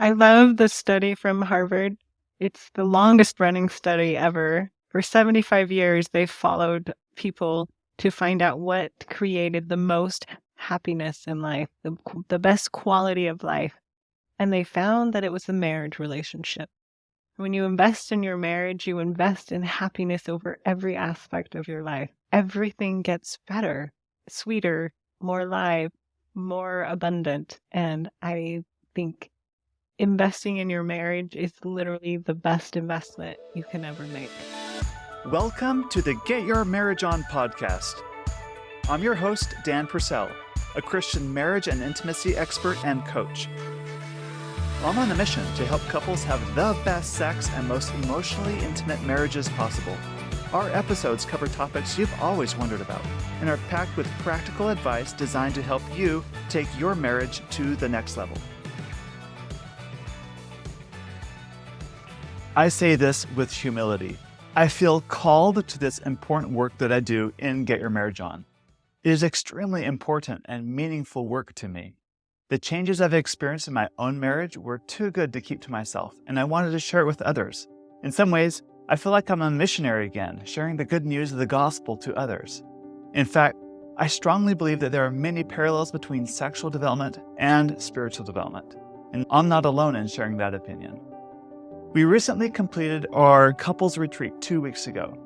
I love the study from Harvard. It's the longest running study ever. For 75 years, they followed people to find out what created the most happiness in life, the best quality of life. And they found that it was the marriage relationship. When you invest in your marriage, you invest in happiness over every aspect of your life. Everything gets better, sweeter, more live, more abundant. And I think investing in your marriage is literally the best investment you can ever make. Welcome to the Get Your Marriage On podcast. I'm your host, Dan Purcell, a Christian marriage and intimacy expert and coach. I'm on a mission to help couples have the best sex and most emotionally intimate marriages possible. Our episodes cover topics you've always wondered about and are packed with practical advice designed to help you take your marriage to the next level. I say this with humility. I feel called to this important work that I do in Get Your Marriage On. It is extremely important and meaningful work to me. The changes I've experienced in my own marriage were too good to keep to myself, and I wanted to share it with others. In some ways, I feel like I'm a missionary again, sharing the good news of the gospel to others. In fact, I strongly believe that there are many parallels between sexual development and spiritual development, and I'm not alone in sharing that opinion. We recently completed our couples retreat 2 weeks ago.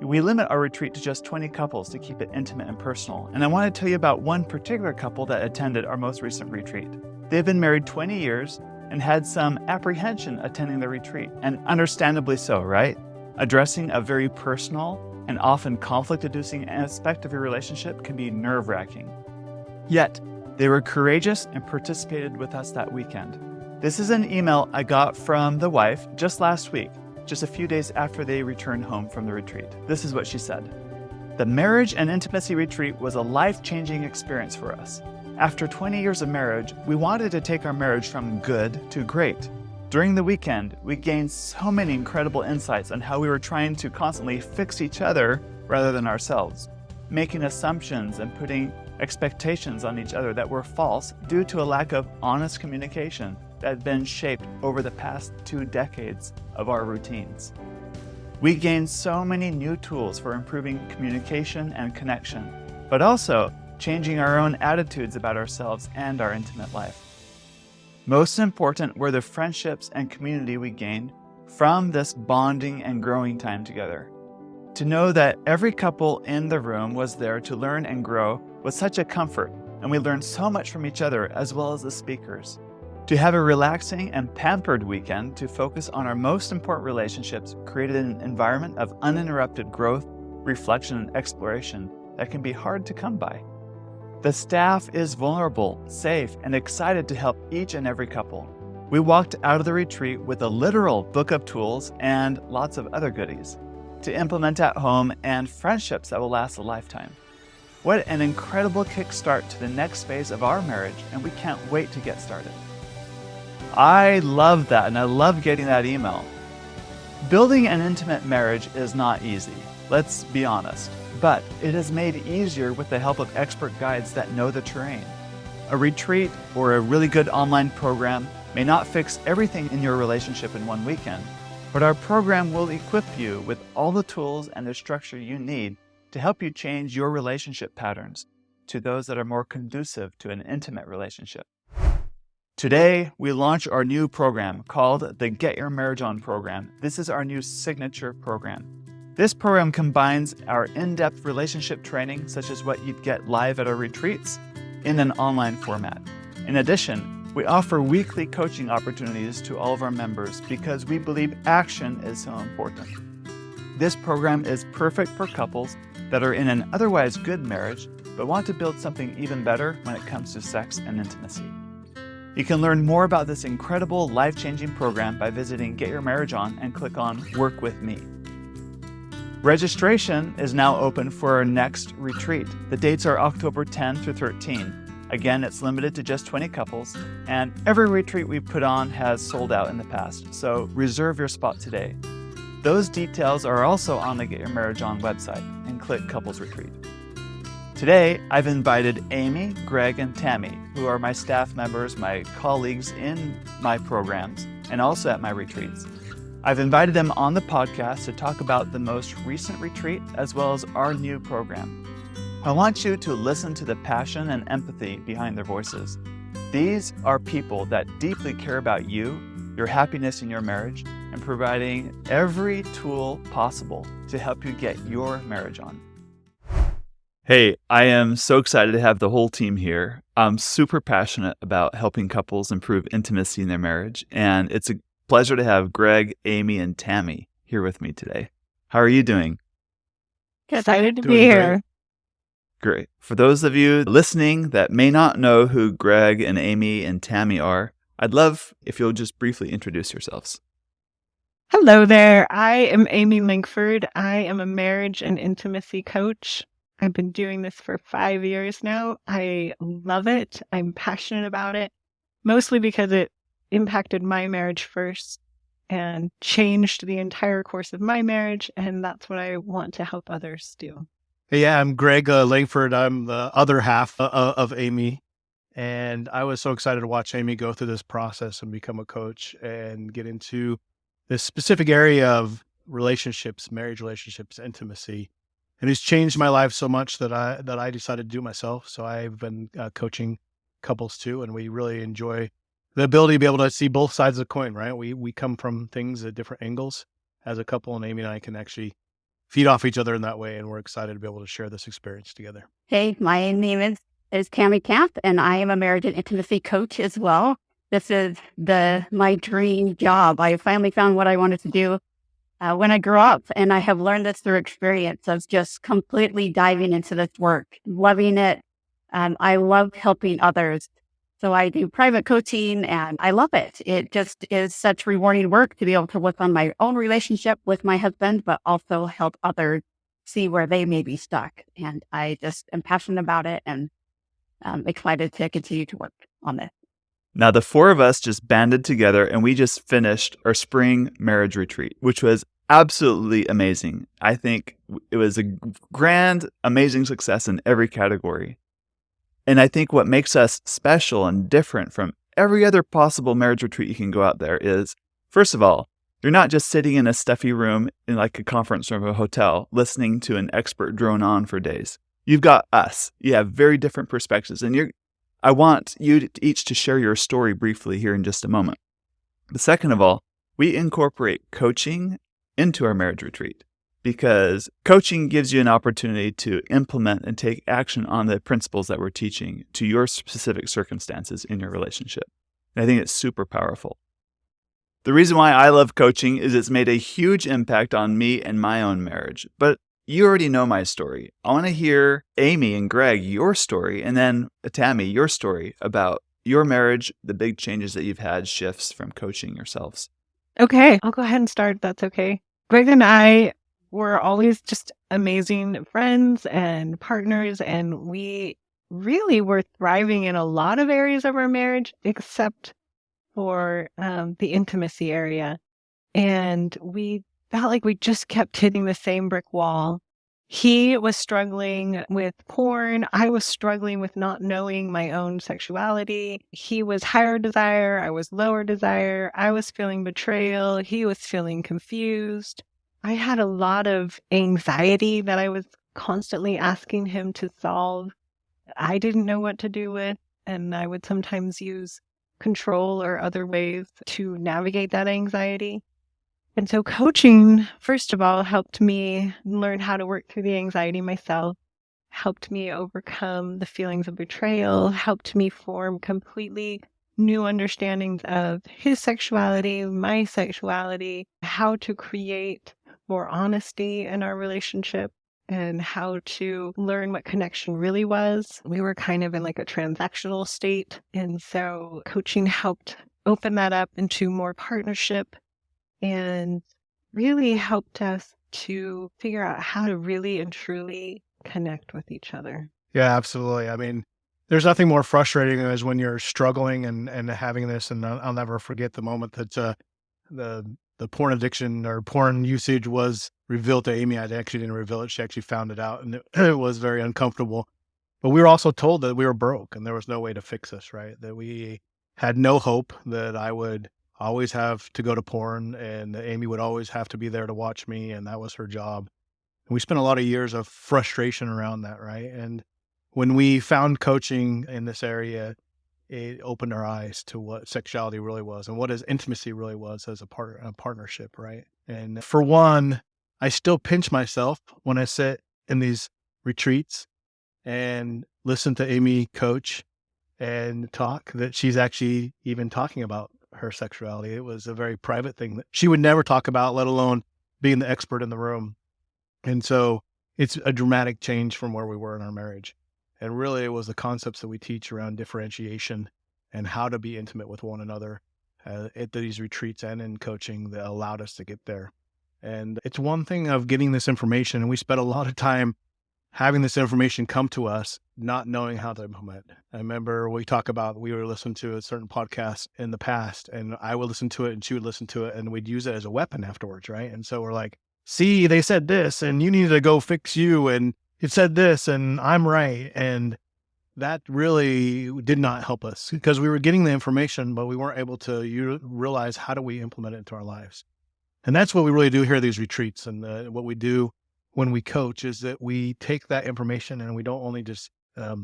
We limit our retreat to just 20 couples to keep it intimate and personal, and I want to tell you about one particular couple that attended our most recent retreat. They've been married 20 years and had some apprehension attending the retreat, and understandably so, right? Addressing a very personal and often conflict-inducing aspect of your relationship can be nerve-wracking. Yet, they were courageous and participated with us that weekend. This is an email I got from the wife just last week, just a few days after they returned home from the retreat. This is what she said. The marriage and intimacy retreat was a life-changing experience for us. After 20 years of marriage, we wanted to take our marriage from good to great. During the weekend, we gained so many incredible insights on how we were trying to constantly fix each other rather than ourselves, making assumptions and putting expectations on each other that were false due to a lack of honest communication that had been shaped over the past 2 decades of our routines. We gained so many new tools for improving communication and connection, but also changing our own attitudes about ourselves and our intimate life. Most important were the friendships and community we gained from this bonding and growing time together. To know that every couple in the room was there to learn and grow was such a comfort, and we learned so much from each other as well as the speakers. To have a relaxing and pampered weekend to focus on our most important relationships created an environment of uninterrupted growth, reflection, and exploration that can be hard to come by. The staff is vulnerable, safe, and excited to help each and every couple. We walked out of the retreat with a literal book of tools and lots of other goodies to implement at home and friendships that will last a lifetime. What an incredible kickstart to the next phase of our marriage, and we can't wait to get started. I love that, and I love getting that email. Building an intimate marriage is not easy, let's be honest, but it is made easier with the help of expert guides that know the terrain. A retreat or a really good online program may not fix everything in your relationship in one weekend, but our program will equip you with all the tools and the structure you need to help you change your relationship patterns to those that are more conducive to an intimate relationship. Today, we launch our new program called the Get Your Marriage On program. This is our new signature program. This program combines our in-depth relationship training, such as what you'd get live at our retreats, in an online format. In addition, we offer weekly coaching opportunities to all of our members because we believe action is so important. This program is perfect for couples that are in an otherwise good marriage, but want to build something even better when it comes to sex and intimacy. You can learn more about this incredible life-changing program by visiting Get Your Marriage On and click on Work With Me. Registration is now open for our next retreat. The dates are October 10 through 13. Again, it's limited to just 20 couples, and every retreat we've put on has sold out in the past, so reserve your spot today. Those details are also on the Get Your Marriage On website, and click Couples Retreat. Today, I've invited Amy, Greg, and Tammy, who are my staff members, my colleagues in my programs, and also at my retreats. I've invited them on the podcast to talk about the most recent retreat as well as our new program. I want you to listen to the passion and empathy behind their voices. These are people that deeply care about you, your happiness in your marriage, and providing every tool possible to help you get your marriage on. Hey, I am so excited to have the whole team here. I'm super passionate about helping couples improve intimacy in their marriage, and it's a pleasure to have Greg, Amy, and Tammy here with me today. How are you doing? Excited to be Doing here. Great. For those of you listening that may not know who Greg and Amy and Tammy are, I'd love if you'll just briefly introduce yourselves. Hello there. I am Amy Linkford. I am a marriage and intimacy coach. I've been doing this for 5 years now. I love it. I'm passionate about it, mostly because it impacted my marriage first and changed the entire course of my marriage. And that's what I want to help others do. Hey, yeah, I'm Greg Langford. I'm the other half of Amy. And I was so excited to watch Amy go through this process and become a coach and get into this specific area of relationships, marriage relationships, intimacy. And it's changed my life so much that I decided to do it myself. So I've been coaching couples too. And we really enjoy the ability to be able to see both sides of the coin, right? We come from things at different angles as a couple, and Amy and I can actually feed off each other in that way. And we're excited to be able to share this experience together. Hey, my name is Tammy Camp, and I am a marriage and intimacy coach as well. This is my dream job. I finally found what I wanted to do when I grew up, and I have learned this through experience of just completely diving into this work, loving it. I love helping others. So I do private coaching, and I love it. It just is such rewarding work to be able to work on my own relationship with my husband, but also help others see where they may be stuck. And I just am passionate about it and excited to continue to work on this. Now, the four of us just banded together and we just finished our spring marriage retreat, which was absolutely amazing. I think it was a grand, amazing success in every category. And I think what makes us special and different from every other possible marriage retreat you can go out there is, first of all, you're not just sitting in a stuffy room in like a conference room of a hotel listening to an expert drone on for days. You've got us. You have very different perspectives. And I want you each to share your story briefly here in just a moment. But second of all, we incorporate coaching into our marriage retreat because coaching gives you an opportunity to implement and take action on the principles that we're teaching to your specific circumstances in your relationship. And I think it's super powerful. The reason why I love coaching is it's made a huge impact on me and my own marriage. But you already know my story. I want to hear Amy and Greg, your story, and then Tammy, your story about your marriage, the big changes that you've had, shifts from coaching yourselves. Okay, I'll go ahead and start. That's okay. Greg and I were always just amazing friends and partners, and we really were thriving in a lot of areas of our marriage, except for the intimacy area. And we felt like we just kept hitting the same brick wall. He was struggling with porn. I was struggling with not knowing my own sexuality. He was higher desire. I was lower desire. I was feeling betrayal. He was feeling confused. I had a lot of anxiety that I was constantly asking him to solve. I didn't know what to do with, and I would sometimes use control or other ways to navigate that anxiety. And so coaching, first of all, helped me learn how to work through the anxiety myself, helped me overcome the feelings of betrayal, helped me form completely new understandings of his sexuality, my sexuality, how to create more honesty in our relationship, and how to learn what connection really was. We were kind of in like a transactional state. And so coaching helped open that up into more partnership and really helped us to figure out how to really and truly connect with each other. Yeah, absolutely. I mean, there's nothing more frustrating as when you're struggling and having this. And I'll never forget the moment that the porn addiction or porn usage was revealed to Amy. I actually didn't reveal it. She actually found it out, and it was very uncomfortable. But we were also told that we were broke and there was no way to fix us, right? That we had no hope, that I would always have to go to porn and that Amy would always have to be there to watch me, and that was her job. And we spent a lot of years of frustration around that, right? And when we found coaching in this area, it opened our eyes to what sexuality really was and what is intimacy really was as a partnership, right? And for one, I still pinch myself when I sit in these retreats and listen to Amy coach and talk, that she's actually even talking about her sexuality. It was a very private thing that she would never talk about, let alone being the expert in the room. And so it's a dramatic change from where we were in our marriage. And really, it was the concepts that we teach around differentiation and how to be intimate with one another at these retreats and in coaching that allowed us to get there. And it's one thing of getting this information, and we spent a lot of time having this information come to us, not knowing how to implement. I remember we were listening to a certain podcast in the past, and I would listen to it and she would listen to it, and we'd use it as a weapon afterwards, right? And so we're like, see, they said this, and you need to go fix you, and it said this, and I'm right. And that really did not help us because we were getting the information, but we weren't able to realize how do we implement it into our lives. And that's what we really do here at these retreats. And what we do when we coach is that we take that information and we don't only just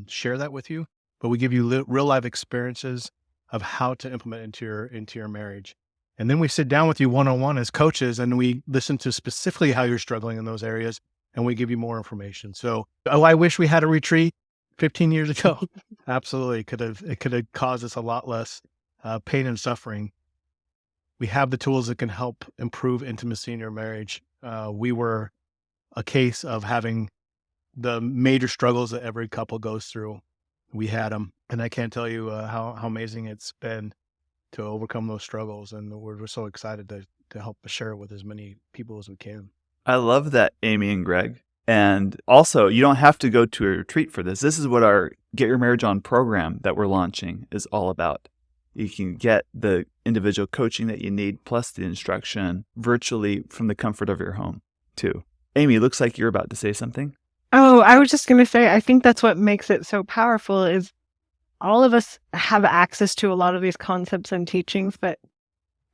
share that with you, but we give you real life experiences of how to implement into your marriage. And then we sit down with you one-on-one as coaches, and we listen to specifically how you're struggling in those areas, and we give you more information. So, I wish we had a retreat 15 years ago. Absolutely. It could have caused us a lot less pain and suffering. We have the tools that can help improve intimacy in your marriage. We were a case of having the major struggles that every couple goes through. We had them, and I can't tell you how amazing it's been to overcome those struggles. And we're so excited to help share it with as many people as we can. I love that, Amy and Greg. And also, you don't have to go to a retreat for this. This is what our Get Your Marriage On program that we're launching is all about. You can get the individual coaching that you need, plus the instruction virtually from the comfort of your home, too. Amy, looks like you're about to say something. Oh, I was just going to say, I think that's what makes it so powerful is all of us have access to a lot of these concepts and teachings, but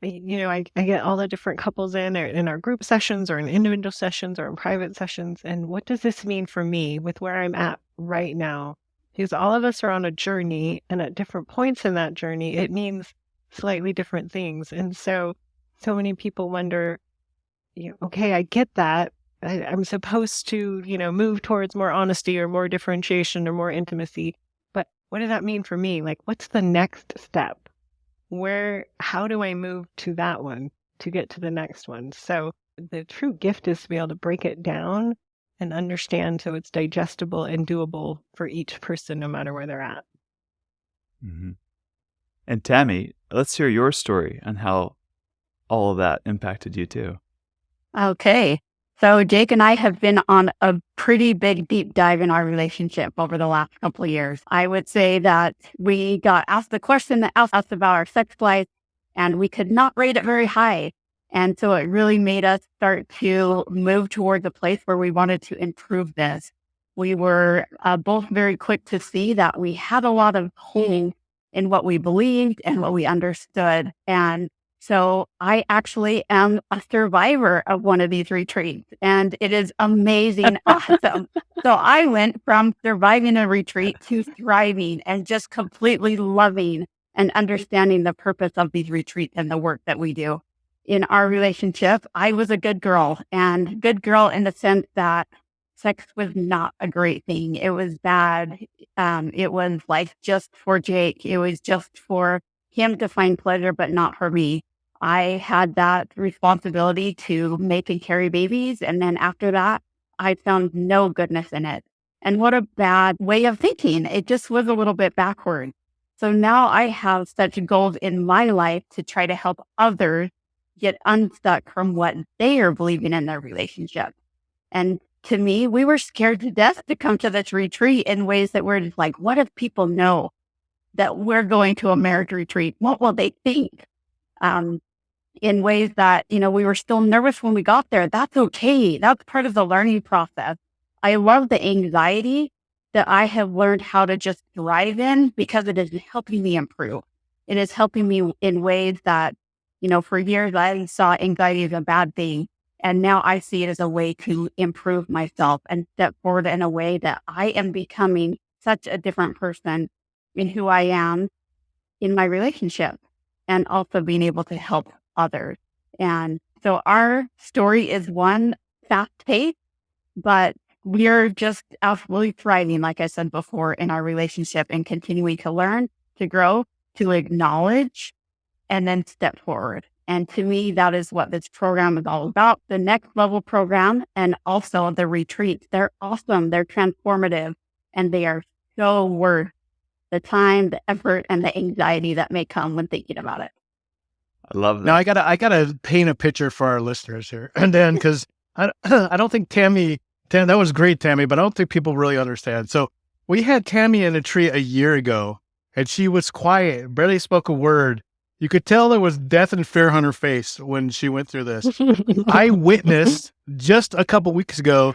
I get all the different couples in our group sessions or in individual sessions or in private sessions. And what does this mean for me with where I'm at right now? Because all of us are on a journey, and at different points in that journey, it means slightly different things. And so many people wonder, okay, I get that. I'm supposed to, move towards more honesty or more differentiation or more intimacy. But what does that mean for me? Like, what's the next step? How do I move to that one to get to the next one? So the true gift is to be able to break it down and understand so it's digestible and doable for each person, no matter where they're at. Mm-hmm. And Tammy, let's hear your story and how all of that impacted you too. Okay. So Jake and I have been on a pretty big deep dive in our relationship over the last couple of years. I would say that we got asked the question that asked us about our sex life, and we could not rate it very high. And so it really made us start to move towards a place where we wanted to improve this. We were both very quick to see that we had a lot of holes in what we believed and what we understood. And so I actually am a survivor of one of these retreats, and it is amazing. Awesome. So I went from surviving a retreat to thriving and just completely loving and understanding the purpose of these retreats and the work that we do. In our relationship, I was a good girl, and good girl in the sense that sex was not a great thing. It was bad. It was like just for Jake. It was just for him to find pleasure, but not for me. I had that responsibility to make and carry babies. And then after that, I found no goodness in it. And what a bad way of thinking. It just was a little bit backward. So now I have such goals in my life to try to help others get unstuck from what they are believing in their relationship. And to me, we were scared to death to come to this retreat in ways that we're just like, what if people know that we're going to a marriage retreat? What will they think? In ways that, we were still nervous when we got there. That's okay. That's part of the learning process. I love the anxiety that I have learned how to just thrive in because it is helping me improve. It is helping me in ways that, for years I saw anxiety as a bad thing. And now I see it as a way to improve myself and step forward in a way that I am becoming such a different person in who I am in my relationship and also being able to help others. And so our story is one fast paced, but we're just absolutely thriving, like I said before, in our relationship and continuing to learn, to grow, to acknowledge, and then step forward. And to me, that is what this program is all about. The next level program and also the retreats. They're awesome. They're transformative and they are so worth the time, the effort, and the anxiety that may come when thinking about it. I love that. Now I gotta paint a picture for our listeners here, and then because I don't think Tammy, that was great, Tammy, but I don't think people really understand. So we had Tammy in a tree a year ago, and she was quiet, barely spoke a word. You could tell there was death and fear on her face when she went through this. I witnessed just a couple weeks ago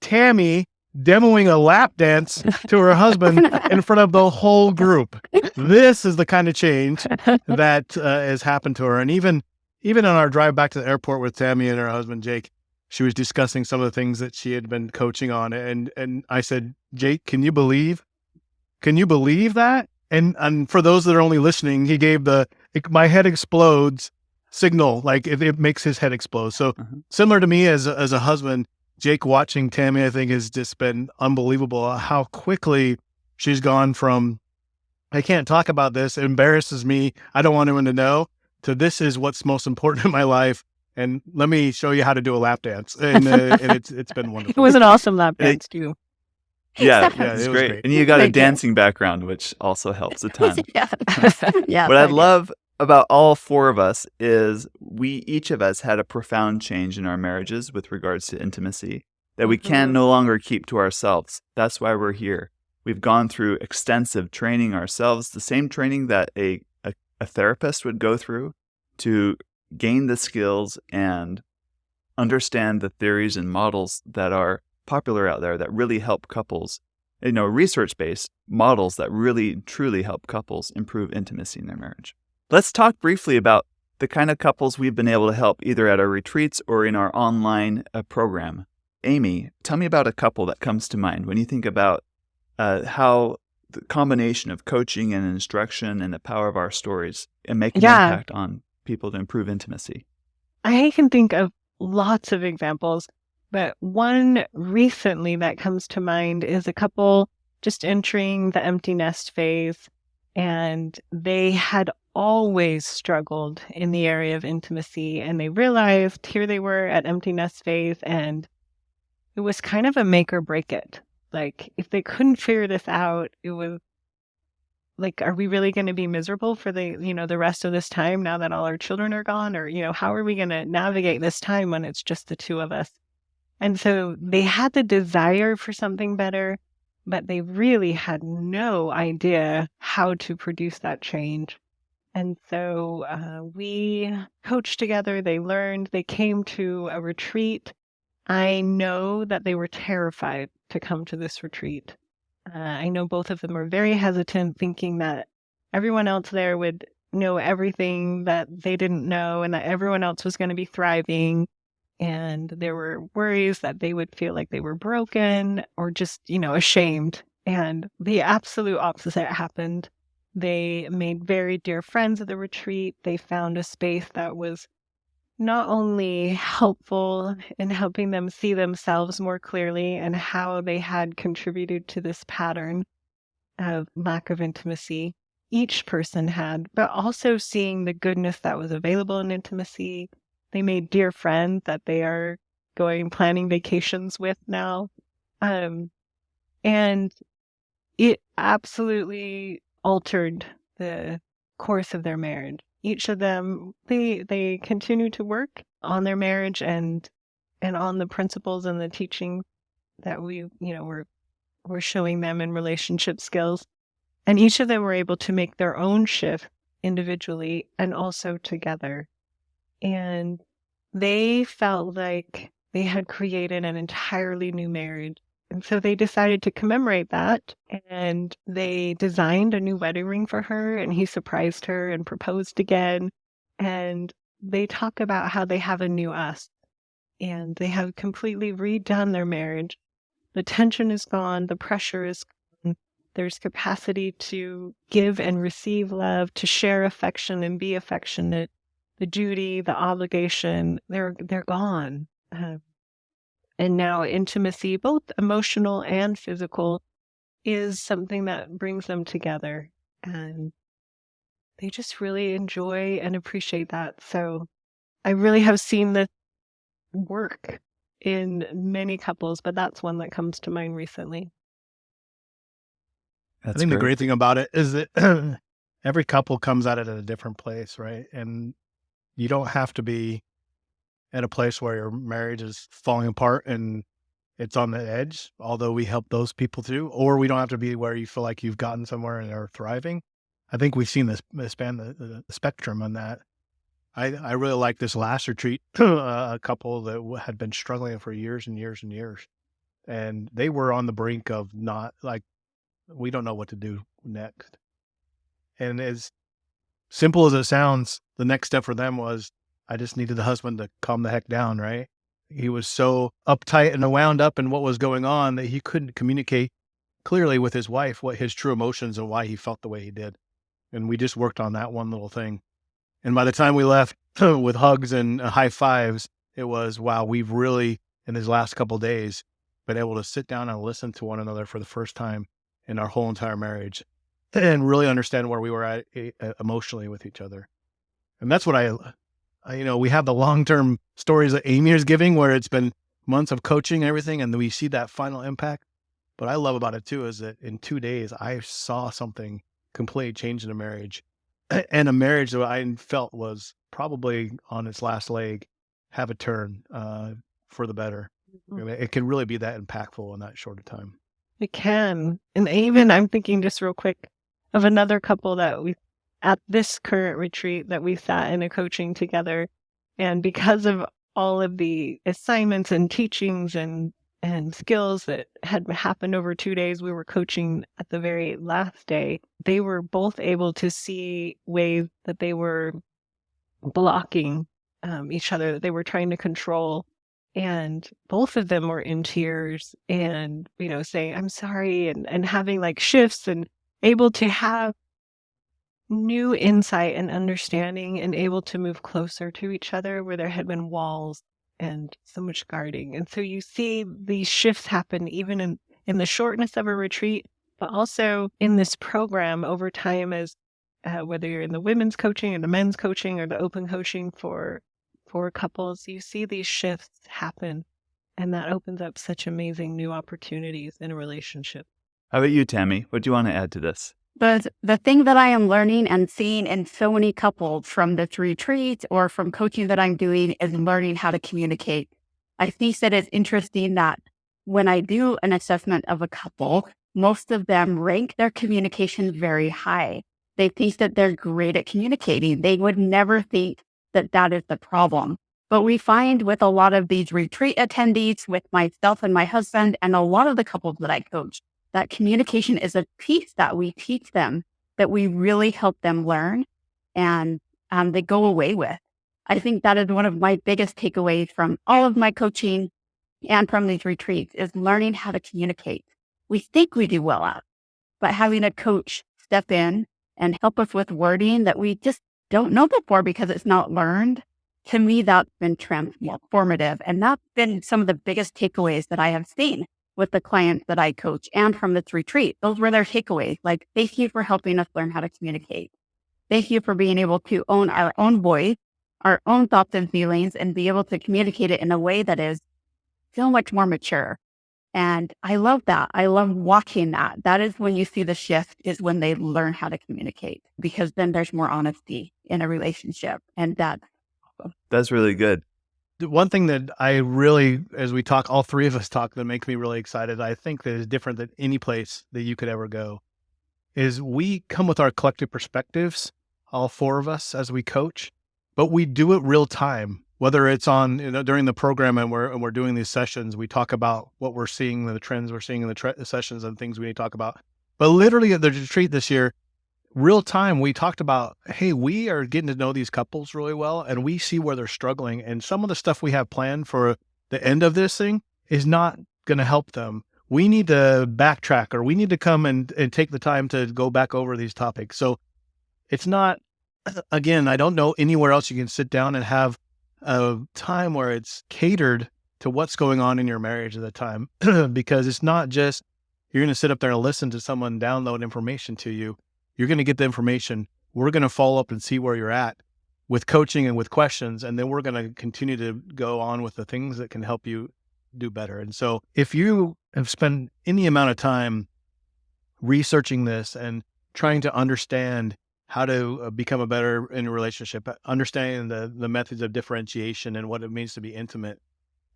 Tammy demoing a lap dance to her husband in front of the whole group. This is the kind of change that has happened to her. And even on our drive back to the airport with Tammy and her husband, Jake, she was discussing some of the things that she had been coaching on. And I said, Jake, can you believe that? And for those that are only listening, he gave my head explodes signal, like it makes his head explode. So similar to me as a husband, Jake watching Tammy, I think, has just been unbelievable how quickly she's gone from, I can't talk about this, it embarrasses me, I don't want anyone to know, to this is what's most important in my life. And let me show you how to do a lap dance. And it's been wonderful. It was an awesome lap dance too. Yeah, Yeah, it's it was great. great. And you got a Thank you. dancing background, which also helps a ton. Yeah, What I I did. love about all four of us is each of us had a profound change in our marriages with regards to intimacy that we can no longer keep to ourselves. That's why we're here. We've gone through extensive training ourselves, the same training that a therapist would go through to gain the skills and understand the theories and models that are popular out there that really help couples, research-based models that really, truly help couples improve intimacy in their marriage. Let's talk briefly about the kind of couples we've been able to help either at our retreats or in our online program. Amy, tell me about a couple that comes to mind when you think about how the combination of coaching and instruction and the power of our stories and make an impact on people to improve intimacy. I can think of lots of examples, but one recently that comes to mind is a couple just entering the empty nest phase, and they had always struggled in the area of intimacy, and they realized here they were at empty nest phase, and it was kind of a make or break it. Like, if they couldn't figure this out, it was like, are we really going to be miserable for the rest of this time now that all our children are gone? Or, how are we going to navigate this time when it's just the two of us? And so they had the desire for something better, but they really had no idea how to produce that change. And so we coached together, they learned, they came to a retreat. I know that they were terrified to come to this retreat. I know both of them were very hesitant, thinking that everyone else there would know everything that they didn't know and that everyone else was going to be thriving. And there were worries that they would feel like they were broken or just, ashamed. And the absolute opposite happened. They made very dear friends at the retreat. They found a space that was not only helpful in helping them see themselves more clearly and how they had contributed to this pattern of lack of intimacy, each person had, but also seeing the goodness that was available in intimacy. They made dear friends that they are planning vacations with now. And it absolutely altered the course of their marriage. Each of them, they continue to work on their marriage and on the principles and the teaching that we're showing them in relationship skills. And each of them were able to make their own shift individually and also together. And they felt like they had created an entirely new marriage. And so they decided to commemorate that, and they designed a new wedding ring for her, and he surprised her and proposed again. And they talk about how they have a new us, and they have completely redone their marriage. The tension is gone, the pressure is gone. There's capacity to give and receive love, to share affection and be affectionate. The duty, the obligation, they're gone. And now intimacy, both emotional and physical, is something that brings them together. And they just really enjoy and appreciate that. So I really have seen this work in many couples, but that's one that comes to mind recently. I think the great thing about it is that every couple comes at it at a different place, right? And you don't have to be at a place where your marriage is falling apart and it's on the edge, although we help those people too, or we don't have to be where you feel like you've gotten somewhere and are thriving. I think we've seen this span the spectrum on that. I really like this last retreat, a couple that had been struggling for years and years and years. And they were on the brink of not like, we don't know what to do next. And as simple as it sounds, the next step for them was, I just needed the husband to calm the heck down, right? He was so uptight and wound up in what was going on that he couldn't communicate clearly with his wife what his true emotions and why he felt the way he did. And we just worked on that one little thing. And by the time we left with hugs and high fives, it was, wow, we've really, in these last couple of days, been able to sit down and listen to one another for the first time in our whole entire marriage and really understand where we were at emotionally with each other. And that's what I we have the long-term stories that Amy is giving where it's been months of coaching and everything, and we see that final impact. But I love about it too is that in 2 days, I saw something completely change in a marriage, and a marriage that I felt was probably on its last leg, have a turn for the better. Mhm. It can really be that impactful in that short of time. It can. And even I'm thinking just real quick of another couple that we, at this current retreat, that we sat in a coaching together. And because of all of the assignments and teachings and skills that had happened over 2 days, we were coaching at the very last day. They were both able to see ways that they were blocking each other, that they were trying to control. And both of them were in tears and, saying, I'm sorry, and having like shifts and able to have new insight and understanding and able to move closer to each other where there had been walls and so much guarding. And so you see these shifts happen even in the shortness of a retreat, but also in this program over time as whether you're in the women's coaching or the men's coaching or the open coaching for couples, you see these shifts happen, and that opens up such amazing new opportunities in a relationship. How about you, Tammy? What do you want to add to this? But the thing that I am learning and seeing in so many couples from this retreat or from coaching that I'm doing is learning how to communicate. I think that it's interesting that when I do an assessment of a couple, most of them rank their communication very high. They think that they're great at communicating. They would never think that that is the problem. But we find with a lot of these retreat attendees, with myself and my husband, and a lot of the couples that I coach, that communication is a piece that we teach them, that we really help them learn and they go away with. I think that is one of my biggest takeaways from all of my coaching and from these retreats is learning how to communicate. We think we do well at, but having a coach step in and help us with wording that we just don't know before because it's not learned, to me, that's been transformative. And that's been some of the biggest takeaways that I have seen with the clients that I coach and from this retreat. Those were their takeaways. Like, thank you for helping us learn how to communicate. Thank you for being able to own our own voice, our own thoughts and feelings, and be able to communicate it in a way that is so much more mature. And I love that. I love watching that. That is when you see the shift, is when they learn how to communicate, because then there's more honesty in a relationship. And that's really good. The one thing that I really, as we talk, all three of us talk, that makes me really excited, I think that is different than any place that you could ever go, is we come with our collective perspectives, all four of us as we coach, but we do it real time whether it's on, during the program and we're doing these sessions, we talk about what we're seeing, the trends we're seeing in the sessions and things we need to talk about. But literally at the retreat this year, real time, we talked about, hey, we are getting to know these couples really well, and we see where they're struggling. And some of the stuff we have planned for the end of this thing is not going to help them. We need to backtrack, or we need to come and take the time to go back over these topics. So it's not, again, I don't know anywhere else you can sit down and have a time where it's catered to what's going on in your marriage at the time, because it's not just you're going to sit up there and listen to someone download information to you. You're going to get the information. We're going to follow up and see where you're at with coaching and with questions. And then we're going to continue to go on with the things that can help you do better. And so if you have spent any amount of time researching this and trying to understand how to become a better in a relationship, understanding the methods of differentiation and what it means to be intimate,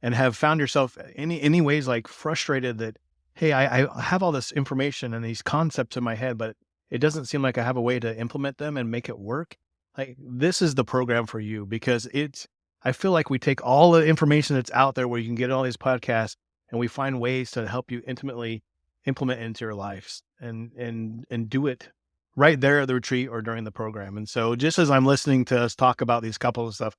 and have found yourself any ways like frustrated that, hey, I have all this information and these concepts in my head, but it doesn't seem like I have a way to implement them and make it work. Like, this is the program for you, because I feel like we take all the information that's out there where you can get all these podcasts, and we find ways to help you intimately implement into your lives and do it right there at the retreat or during the program. And so just as I'm listening to us talk about these couples and stuff,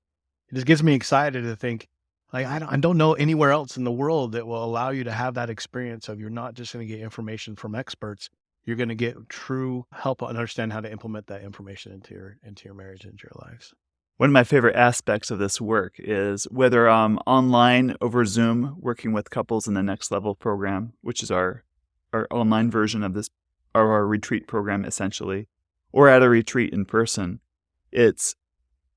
it just gets me excited to think, like, I don't know anywhere else in the world that will allow you to have that experience of, you're not just going to get information from experts. You're going to get true help and understand how to implement that information into your marriage, into your lives. One of my favorite aspects of this work is whether I'm online over Zoom working with couples in the Next Level program, which is our online version of this, or our retreat program essentially, or at a retreat in person. It's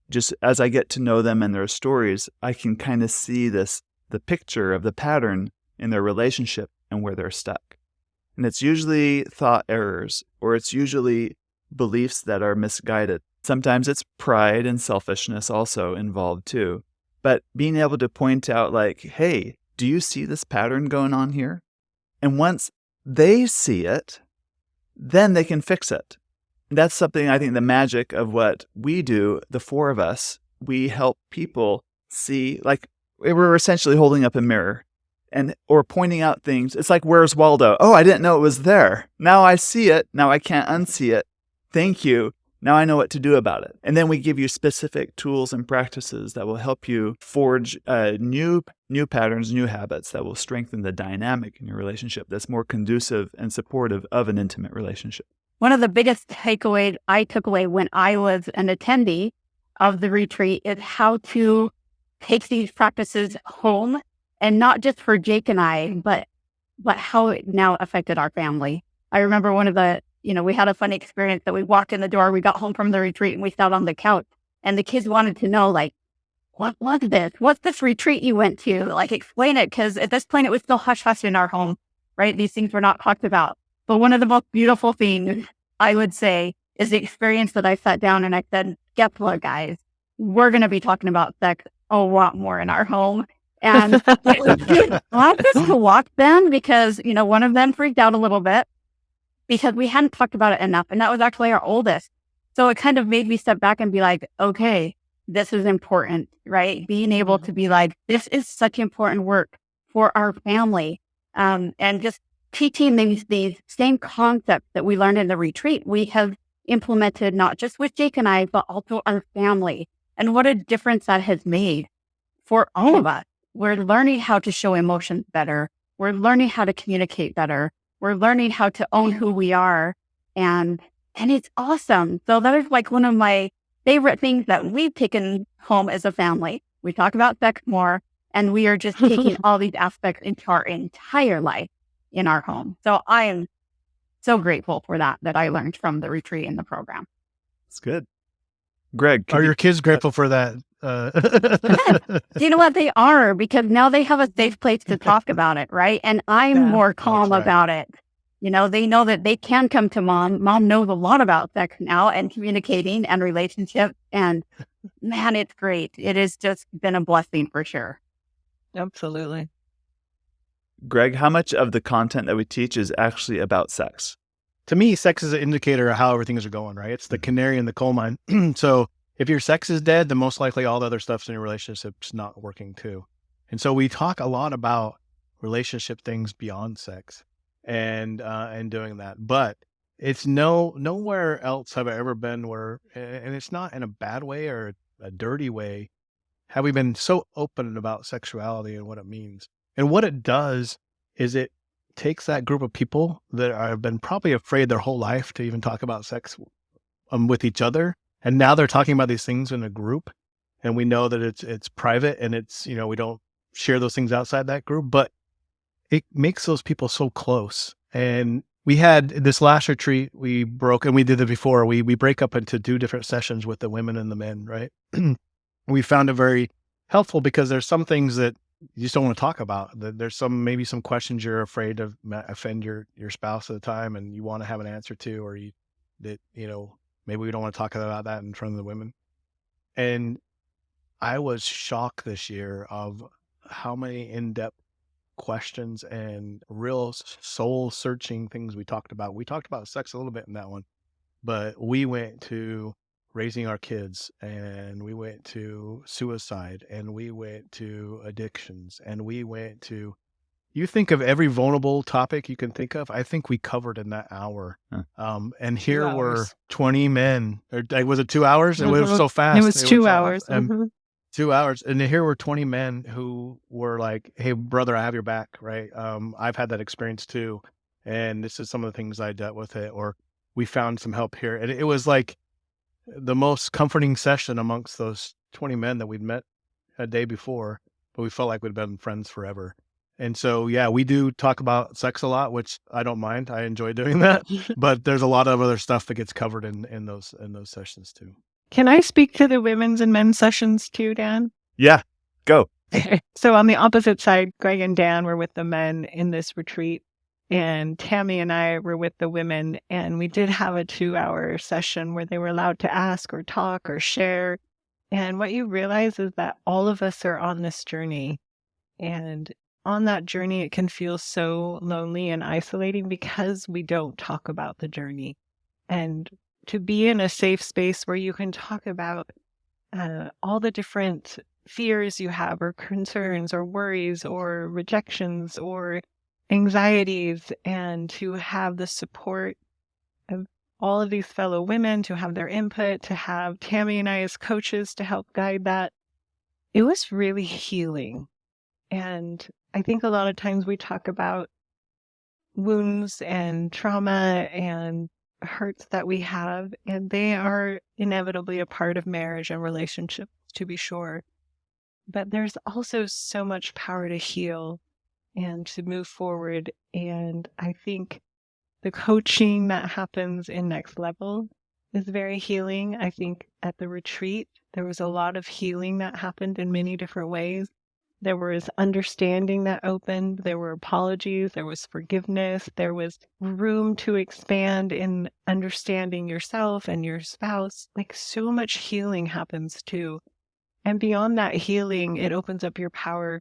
just, as I get to know them and their stories, I can kind of see the picture of the pattern in their relationship and where they're stuck. And it's usually thought errors, or it's usually beliefs that are misguided. Sometimes it's pride and selfishness also involved too. But being able to point out, like, hey, do you see this pattern going on here? And once they see it, then they can fix it. That's something, I think, the magic of what we do, the four of us, we help people see, like, we're essentially holding up a mirror or pointing out things. It's like, where's Waldo? Oh, I didn't know it was there. Now I see it. Now I can't unsee it. Thank you. Now I know what to do about it. And then we give you specific tools and practices that will help you forge new patterns, new habits that will strengthen the dynamic in your relationship that's more conducive and supportive of an intimate relationship. One of the biggest takeaways I took away when I was an attendee of the retreat is how to take these practices home, and not just for Jake and I, but how it now affected our family. I remember one of the, we had a funny experience that we walked in the door, we got home from the retreat and we sat on the couch, and the kids wanted to know, like, what was this? What's this retreat you went to? Like, explain it. Because at this point it was still hush hush in our home, right? These things were not talked about. But one of the most beautiful things I would say is the experience that I sat down and I said, guess what, guys? We're going to be talking about sex a lot more in our home. And it was just awesome to watch them, because, one of them freaked out a little bit because we hadn't talked about it enough. And that was actually our oldest. So it kind of made me step back and be like, okay, this is important, right? Being able to be like, this is such important work for our family. And just teaching these same concepts that we learned in the retreat, we have implemented not just with Jake and I, but also our family. And what a difference that has made for all of us. We're learning how to show emotions better. We're learning how to communicate better. We're learning how to own who we are. And it's awesome. So that is like one of my favorite things that we've taken home as a family. We talk about sex more, and we are just taking all these aspects into our entire life in our home. So I am so grateful for that I learned from the retreat and the program. It's good. Greg, are your kids grateful for that? Do you know what they are? Because now they have a safe place to talk about it, right? And I'm more calm about it. They know that they can come to mom. Mom knows a lot about sex now and communicating and relationships. And man, it's great. It has just been a blessing for sure. Absolutely. Greg, how much of the content that we teach is actually about sex? To me, sex is an indicator of how everything is going, right? It's the canary in the coal mine. So if your sex is dead, then most likely all the other stuff's in your relationship's not working too. And so we talk a lot about relationship things beyond sex and doing that. But it's nowhere else have I ever been where, and it's not in a bad way or a dirty way, have we been so open about sexuality and what it means. And what it does is it takes that group of people that have been probably afraid their whole life to even talk about sex with each other. And now they're talking about these things in a group, and we know that it's private and it's, we don't share those things outside that group, but it makes those people so close. And we had this last retreat, we broke, and we did it before, we break up into 2 different sessions with the women and the men, right? We found it very helpful because there's some things that you just don't want to talk about. There's maybe some questions you're afraid of offend your spouse at the time and you want to have an answer to, or maybe we don't want to talk about that in front of the women. And I was shocked this year of how many in-depth questions and real soul-searching things we talked about. We talked about sex a little bit in that one, but we went to raising our kids, and we went to suicide, and we went to addictions, and we went to, you think of every vulnerable topic you can think of, I think we covered in that hour. Huh. And 2 here were hours. 20 men. Was it 2 hours? It was so fast. It was 2 hours. 2 hours. And here were 20 men who were like, hey, brother, I have your back, right? I've had that experience too. And this is some of the things I dealt with it, or we found some help here. And it was like the most comforting session amongst those 20 men that we'd met a day before, but we felt like we'd been friends forever. And so, yeah, we do talk about sex a lot, which I don't mind. I enjoy doing that. But there's a lot of other stuff that gets covered in those sessions too. Can I speak to the women's and men's sessions too, Dan? Yeah, go. So on the opposite side, Greg and Dan were with the men in this retreat, and Tammy and I were with the women, and we did have a 2-hour session where they were allowed to ask or talk or share. And what you realize is that all of us are on this journey, and on that journey, it can feel so lonely and isolating because we don't talk about the journey. And to be in a safe space where you can talk about all the different fears you have, or concerns, or worries, or rejections, or anxieties, and to have the support of all of these fellow women, to have their input, to have Tammy and I as coaches to help guide that. It was really healing. And I think a lot of times we talk about wounds and trauma and hurts that we have, and they are inevitably a part of marriage and relationships, to be sure. But there's also so much power to heal and to move forward. And I think the coaching that happens in Next Level is very healing. I think at the retreat, there was a lot of healing that happened in many different ways. There was understanding that opened. There were apologies. There was forgiveness. There was room to expand in understanding yourself and your spouse. Like, so much healing happens too. And beyond that healing, it opens up your power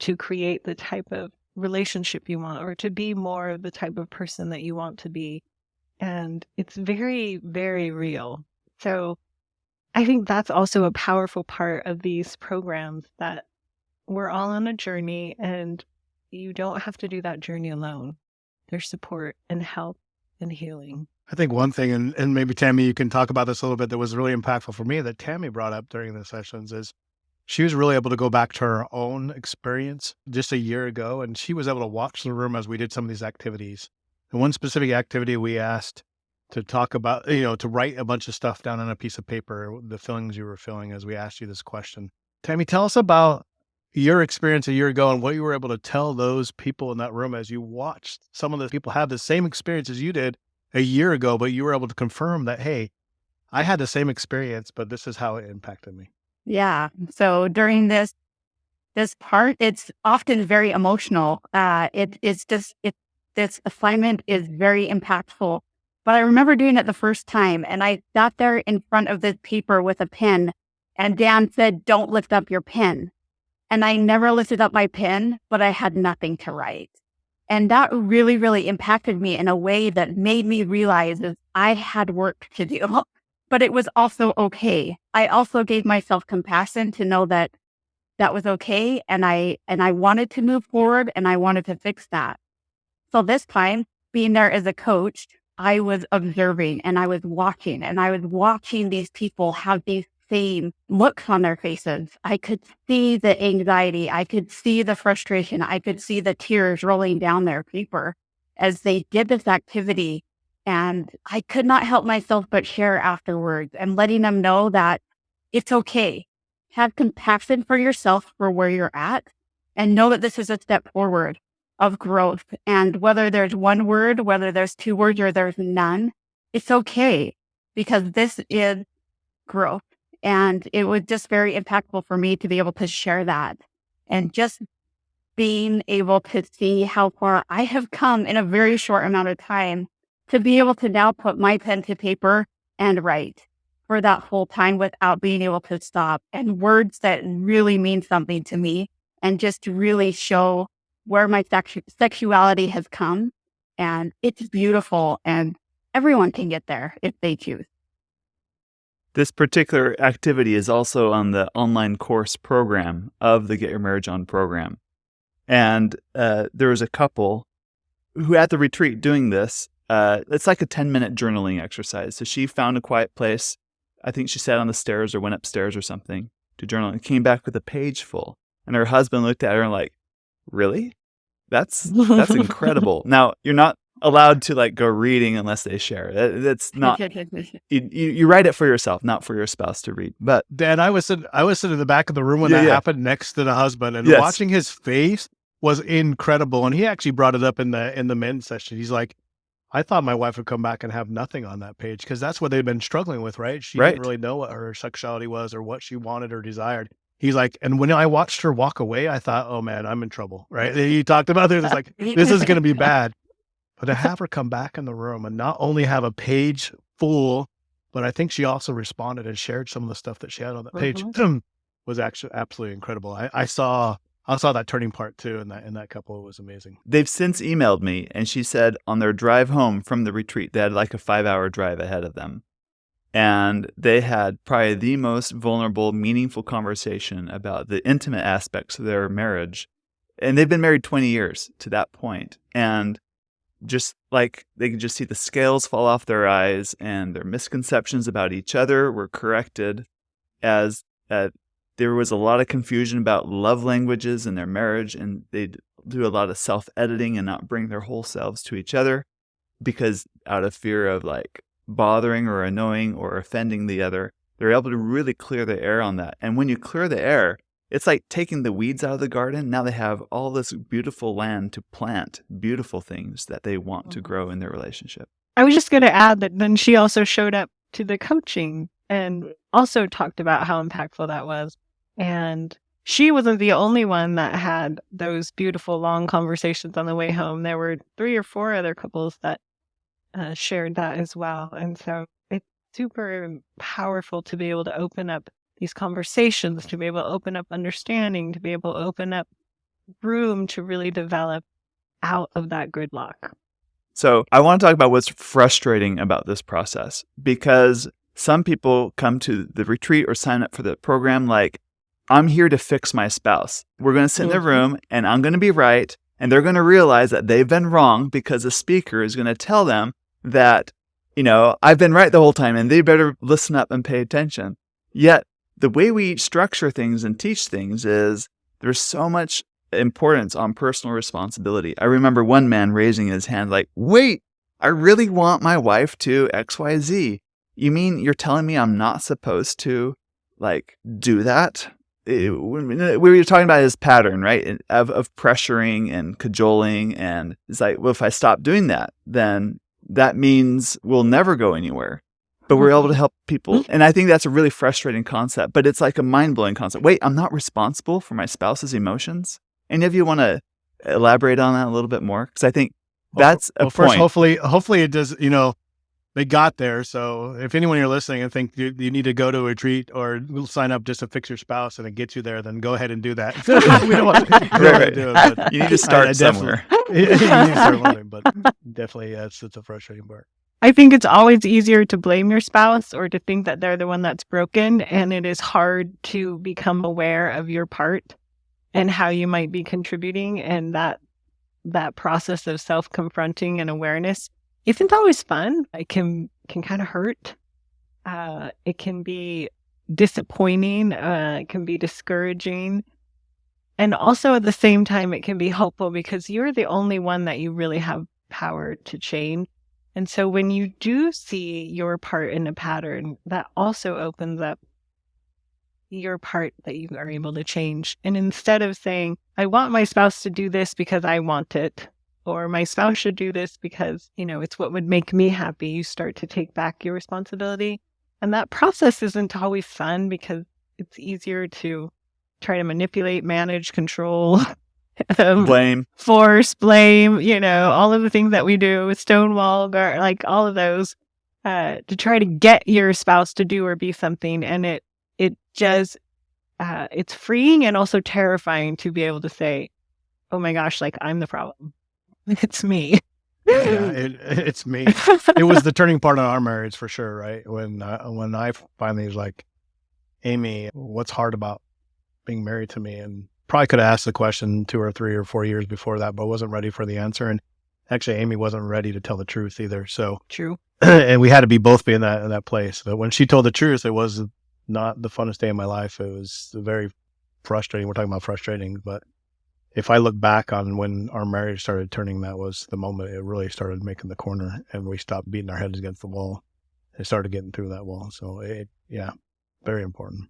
to create the type of relationship you want, or to be more of the type of person that you want to be. And it's very, very real. So I think that's also a powerful part of these programs, that we're all on a journey, and you don't have to do that journey alone. There's support and help and healing. I think one thing, and maybe Tammy, you can talk about this a little bit, that was really impactful for me that Tammy brought up during the sessions is she was really able to go back to her own experience just a year ago, and she was able to watch the room as we did some of these activities. And one specific activity we asked to talk about, to write a bunch of stuff down on a piece of paper, the feelings you were feeling as we asked you this question. Tammy, tell us about your experience a year ago and what you were able to tell those people in that room as you watched some of those people have the same experience as you did a year ago, but you were able to confirm that, hey, I had the same experience, but this is how it impacted me. Yeah. So during this part, it's often very emotional. This assignment is very impactful. But I remember doing it the first time, and I sat there in front of this paper with a pen, and Dan said, "Don't lift up your pen." And I never lifted up my pen, but I had nothing to write. And that really, really impacted me in a way that made me realize that I had work to do. but it was also okay. I also gave myself compassion to know that that was okay. And I wanted to move forward and I wanted to fix that. So this time, being there as a coach, I was observing and I was watching these people have these same looks on their faces. I could see the anxiety. I could see the frustration. I could see the tears rolling down their paper as they did this activity. And I could not help myself but share afterwards and letting them know that it's okay. Have compassion for yourself for where you're at and know that this is a step forward of growth. And whether there's one word, whether there's two words or there's none, it's okay because this is growth. And it was just very impactful for me to be able to share that and just being able to see how far I have come in a very short amount of time to be able to now put my pen to paper and write for that whole time without being able to stop, and words that really mean something to me and just really show where my sexuality has come. And it's beautiful and everyone can get there if they choose. This particular activity is also on the online course program of the Get Your Marriage On program. And there was a couple who at the retreat doing this, it's like a 10-minute journaling exercise. So she found a quiet place. I think she sat on the stairs or went upstairs or something to journal and came back with a page full. And her husband looked at her and like, really? That's incredible. Now, you're not allowed to like go reading unless they share. That's not, you write it for yourself, not for your spouse to read. But Dan, I was sitting in the back of the room when that happened next to the husband, and watching his face was incredible. And he actually brought it up in the men's session. He's like, I thought my wife would come back and have nothing on that page because that's what they've been struggling with, right? She didn't really know what her sexuality was or what she wanted or desired. He's like, and when I watched her walk away, I thought, oh man, I'm in trouble, right? He talked about this, it's like, this is going to be bad. But to have her come back in the room and not only have a page full, but I think she also responded and shared some of the stuff that she had on that page was actually absolutely incredible. I saw that turning part too, and that couple was amazing. They've since emailed me, and she said on their drive home from the retreat, they had like a 5-hour drive ahead of them. And they had probably the most vulnerable, meaningful conversation about the intimate aspects of their marriage. And they've been married 20 years to that point. And just like they could just see the scales fall off their eyes and their misconceptions about each other were corrected as there was a lot of confusion about love languages in their marriage, and they'd do a lot of self-editing and not bring their whole selves to each other because out of fear of like bothering or annoying or offending the other, they're able to really clear the air on that. And when you clear the air, it's like taking the weeds out of the garden. Now they have all this beautiful land to plant beautiful things that they want to grow in their relationship. I was just going to add that then she also showed up to the coaching and also talked about how impactful that was. And she wasn't the only one that had those beautiful long conversations on the way home. There were 3 or 4 other couples that shared that as well. And so it's super powerful to be able to open up these conversations, to be able to open up understanding, to be able to open up room to really develop out of that gridlock. So I want to talk about what's frustrating about this process, because some people come to the retreat or sign up for the program like, I'm here to fix my spouse. We're going to sit in the room and I'm going to be right. And they're going to realize that they've been wrong because the speaker is going to tell them that, I've been right the whole time and they better listen up and pay attention. Yet the way we structure things and teach things is there's so much importance on personal responsibility. I remember one man raising his hand like, wait, I really want my wife to XYZ. You mean you're telling me I'm not supposed to do that? We were talking about his pattern, right? Of pressuring and cajoling. And it's like, well, if I stop doing that, then that means we'll never go anywhere. But we're able to help people. And I think that's a really frustrating concept, but it's like a mind-blowing concept. Wait, I'm not responsible for my spouse's emotions? Any of you want to elaborate on that a little bit more? Because I think that's a point. First, hopefully it does, they got there. So if anyone you're listening and think you need to go to a retreat or sign up just to fix your spouse and it gets you there, then go ahead and do that. We don't want to do it. But you need to start somewhere. You need to start learning, but definitely it's a frustrating part. I think it's always easier to blame your spouse or to think that they're the one that's broken. And it is hard to become aware of your part and how you might be contributing. And that process of self-confronting and awareness isn't always fun. It can kind of hurt. It can be disappointing. It can be discouraging. And also at the same time, it can be helpful because you're the only one that you really have power to change. And so when you do see your part in a pattern, that also opens up your part that you are able to change. And instead of saying, I want my spouse to do this because I want it, or my spouse should do this because, it's what would make me happy, you start to take back your responsibility. And that process isn't always fun because it's easier to try to manipulate, manage, control, Blame. force, blame, all of the things that we do, stonewall, like all of those, to try to get your spouse to do or be something. And it just, it's freeing and also terrifying to be able to say, oh my gosh, like I'm the problem. It's me. Yeah, it's me. It was the turning point in our marriage for sure, right? When I finally was like, Amy, what's hard about being married to me? And probably could have asked the question 2 or 3 or 4 years before that, but wasn't ready for the answer. And actually, Amy wasn't ready to tell the truth either. So True. And we had to both be in that place. But when she told the truth, it was not the funnest day of my life. It was very frustrating. We're talking about frustrating, but if I look back on when our marriage started turning, that was the moment it really started making the corner, and we stopped beating our heads against the wall and started getting through that wall. So very important.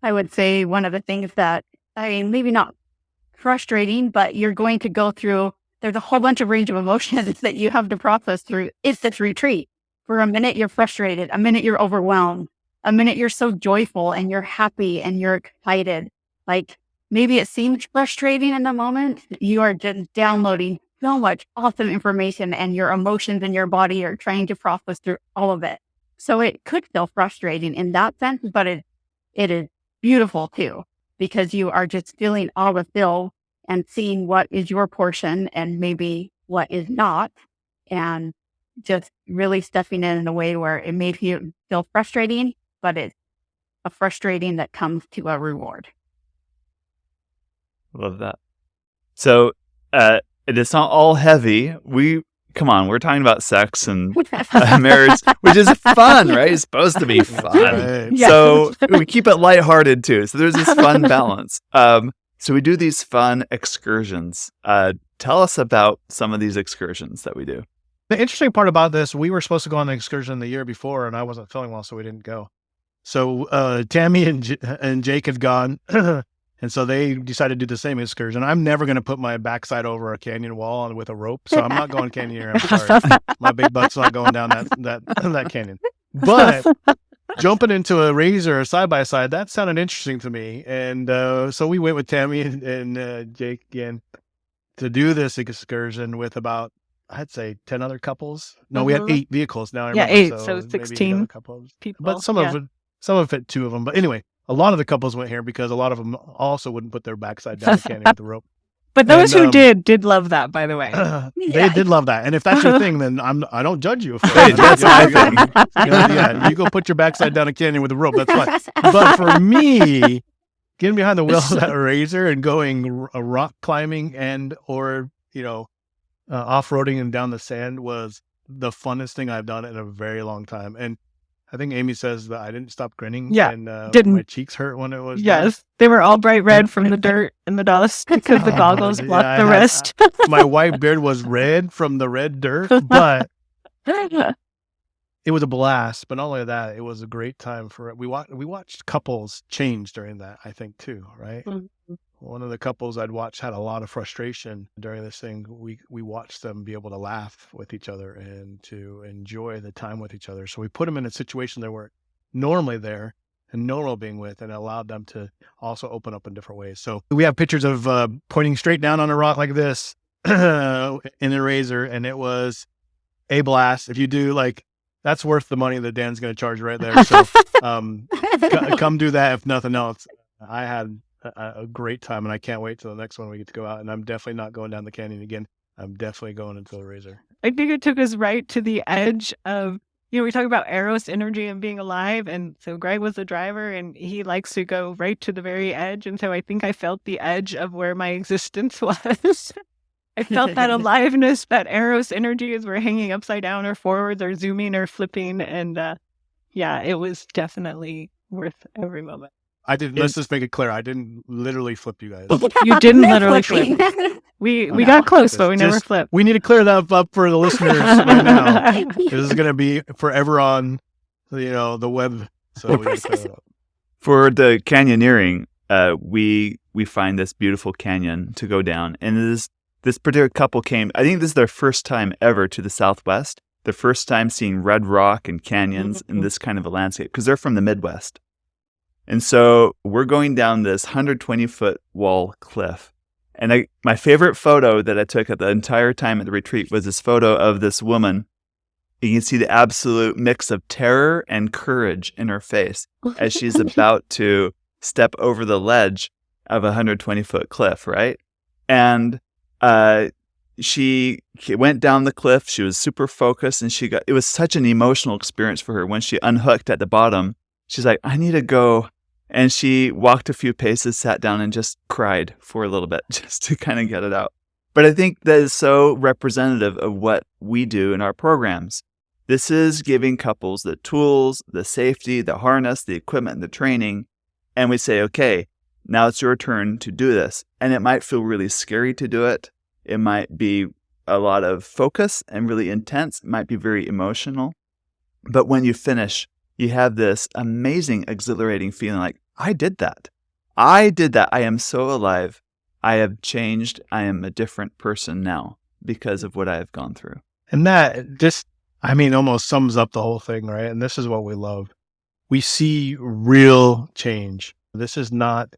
I would say one of the things that, maybe not frustrating, but you're going to go through, there's a whole bunch of range of emotions that you have to process through. It's this retreat. For a minute, you're frustrated. A minute, you're overwhelmed. A minute, you're so joyful and you're happy and you're excited. Like, maybe it seems frustrating in the moment. You are just downloading so much awesome information and your emotions in your body are trying to process through all of it. So it could feel frustrating in that sense, but it is beautiful too, because you are just feeling all the fill and seeing what is your portion and maybe what is not, and just really stepping in a way where it may feel frustrating, but it's a frustrating that comes to a reward. Love that. So it's not all heavy. Come on, we're talking about sex and marriage, which is fun, right? It's supposed to be fun. Right. Yeah. So we keep it lighthearted too. So there's this fun balance. So we do these fun excursions. Tell us about some of these excursions that we do. The interesting part about this, we were supposed to go on the excursion the year before, and I wasn't feeling well, so we didn't go. So Tammy and Jake had gone, and so they decided to do the same excursion. I'm never going to put my backside over a canyon wall with a rope, so I'm not going canyoneering. I'm sorry, my big butt's not going down that canyon. But jumping into a razor side by side, that sounded interesting to me, and so we went with Tammy and Jake again to do this excursion with about, I'd say 10 other couples. No, we had 8 vehicles. Now I remember. 8, so maybe 16 couples. people. But some of it fit 2 of them. But anyway, a lot of the couples went here because a lot of them also wouldn't put their backside down the canyon with the rope. But those who did love that, by the way. They did love that. And if that's your thing, then I don't judge you. Hey, that's my thing. You go put your backside down a canyon with a rope. That's fine. But for me, getting behind the wheel of that razor and going rock climbing or off-roading and down the sand was the funnest thing I've done in a very long time. And I think Amy says that I didn't stop grinning. Yeah, and didn't. my cheeks hurt when it was Yes, done. they were all bright red from the dirt and the dust because the goggles blocked the rest. My white beard was red from the red dirt, but it was a blast. But not only that, it was a great time we watched couples change during that, I think, too, right? Mm-hmm. One of the couples I'd watched had a lot of frustration during this thing. We watched them be able to laugh with each other and to enjoy the time with each other. So we put them in a situation they weren't normally there and normal being with, and allowed them to also open up in different ways. So we have pictures of pointing straight down on a rock like this in a razor, and it was a blast. If you do, that's worth the money that Dan's going to charge right there. So come do that if nothing else. I had a great time, and I can't wait till the next one we get to go out. And I'm definitely not going down the canyon again. I'm definitely going into the razor. I think it took us right to the edge of, we talk about Eros energy and being alive. And so Greg was the driver and he likes to go right to the very edge. And so I think I felt the edge of where my existence was. I felt that aliveness, that Eros energy as we're hanging upside down or forwards or zooming or flipping. And yeah, it was definitely worth every moment. Let's just make it clear. I didn't literally flip you guys. You didn't No literally flipping. flip. We No. got close, but we never flipped. We need to clear that up for the listeners right now. This is going to be forever on, the web. So we got to clear it up. For the canyoneering, we find this beautiful canyon to go down, and this particular couple came. I think this is their first time ever to the Southwest. Their first time seeing red rock and canyons in this kind of a landscape because they're from the Midwest. And so we're going down this 120-foot wall cliff. And my favorite photo that I took at the entire time at the retreat was this photo of this woman. You can see the absolute mix of terror and courage in her face as she's about to step over the ledge of a 120-foot cliff, right? And she went down the cliff. She was super focused, and it was such an emotional experience for her. When she unhooked at the bottom, she's like, I need to go. And she walked a few paces, sat down, and just cried for a little bit just to kind of get it out. But I think that is so representative of what we do in our programs. This is giving couples the tools, the safety, the harness, the equipment, and the training. And we say, okay, now it's your turn to do this. And it might feel really scary to do it. It might be a lot of focus and really intense. It might be very emotional. But when you finish, you have this amazing, exhilarating feeling like, I did that. I did that. I am so alive. I have changed. I am a different person now because of what I have gone through. And that just, almost sums up the whole thing, right? And this is what we love. We see real change. This is not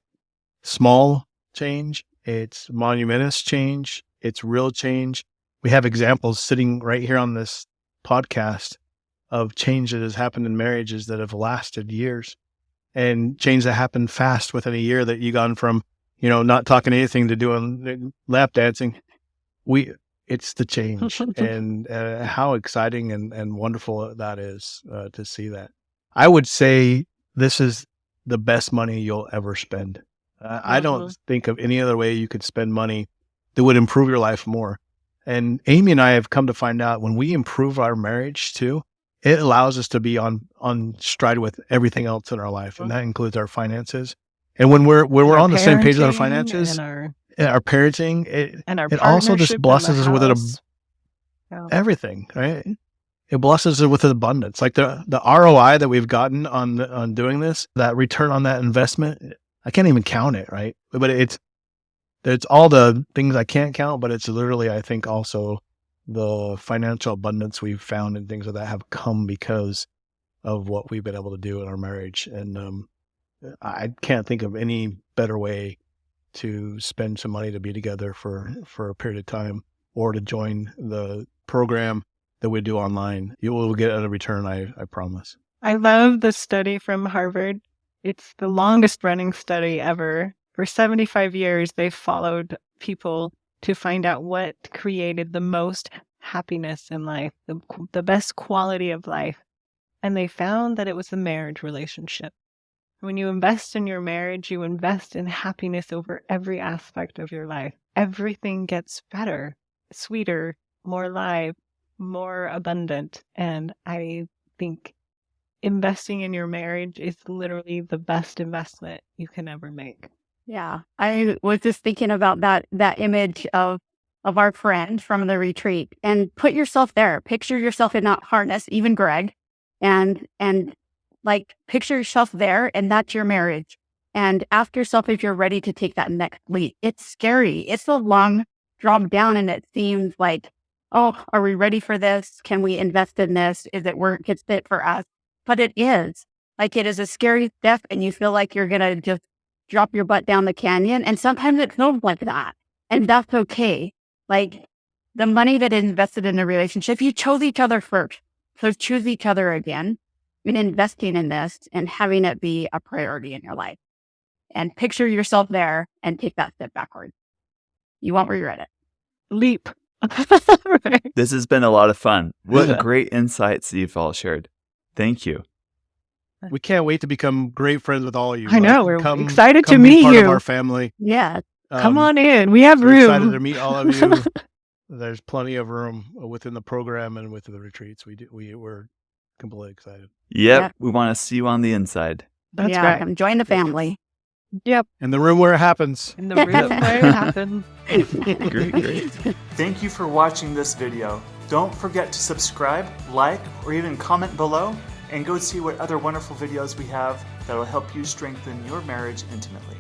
small change. It's monumentous change. It's real change. We have examples sitting right here on this podcast of change that has happened in marriages that have lasted years, and change that happened fast within a year, that you gone from, not talking anything to doing lap dancing. It's the change, and how exciting and wonderful that is to see that. I would say this is the best money you'll ever spend. I don't think of any other way you could spend money that would improve your life more. And Amy and I have come to find out when we improve our marriage too, it allows us to be on stride with everything else in our life, and that includes our finances. And when we're on the same page with our finances, and our parenting, it also just blesses us with everything, right? It blesses us with abundance. Like the ROI that we've gotten on doing this, that return on that investment, I can't even count it, right? But it's all the things I can't count, but it's literally, I think, also the financial abundance we've found and things like that have come because of what we've been able to do in our marriage. And I can't think of any better way to spend some money to be together for a period of time, or to join the program that we do online. You will get a return, I promise. I love the study from Harvard. It's the longest running study ever. For 75 years, they followed people to find out what created the most happiness in life, the best quality of life. And they found that it was the marriage relationship. When you invest in your marriage, you invest in happiness over every aspect of your life. Everything gets better, sweeter, more alive, more abundant. And I think investing in your marriage is literally the best investment you can ever make. Yeah, I was just thinking about that image of our friend from the retreat, and put yourself there. Picture yourself in that harness, even Greg, and like picture yourself there, and that's your marriage. And ask yourself if you're ready to take that next leap. It's scary. It's a long drop down, and it seems like, oh, are we ready for this? Can we invest in this? Is it work? It's fit for us? But it is. Like, it is a scary step, and you feel like you're gonna just drop your butt down the canyon. And sometimes it feels like that. And that's okay. Like, the money that is invested in a relationship, you chose each other first. So choose each other again in investing in this and having it be a priority in your life. And picture yourself there and take that step backward. You won't regret it. Leap. Right. This has been a lot of fun. What great insights you've all shared. Thank you. We can't wait to become great friends with all of you. I know. We're Come- excited to come be meet part of you. our family. Yeah. Come Um, on in. We have we're excited to room. meet all of you. There's plenty of room within the program and with the retreats. We're completely excited. Yep. Yeah. We want to see you on the inside. That's yeah, right. come join the family. Yep. In the room where it happens. In the room where it happens. Great. Thank you for watching this video. Don't forget to subscribe, like, or even comment below, and go see what other wonderful videos we have that will help you strengthen your marriage intimately.